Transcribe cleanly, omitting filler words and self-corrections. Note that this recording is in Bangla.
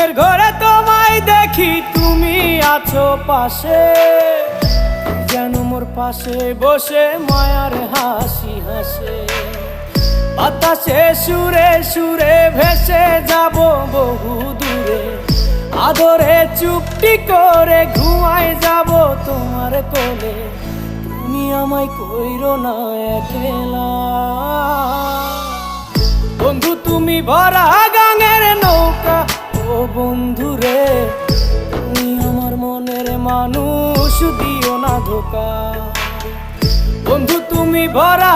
ঘুমের ঘরে তোমায় দেখি, তুমি আছো পাশে, যেন মোর পাশে বসে মায়ার হাসি হাসে। বাতাসে সুরে সুরে ভেসে যাব বহু দূরে, আদরে চুপটি করে ঘুমায় যাব তোমার কোলে। তুমি আমায় কইরো না একলা বন্ধু, তুমি ভরা গাঙের নৌকা। ও বন্ধু রে, তুমি আমার মনের মানুষ, দিও না ধোকা। বন্ধু তুমি ভরা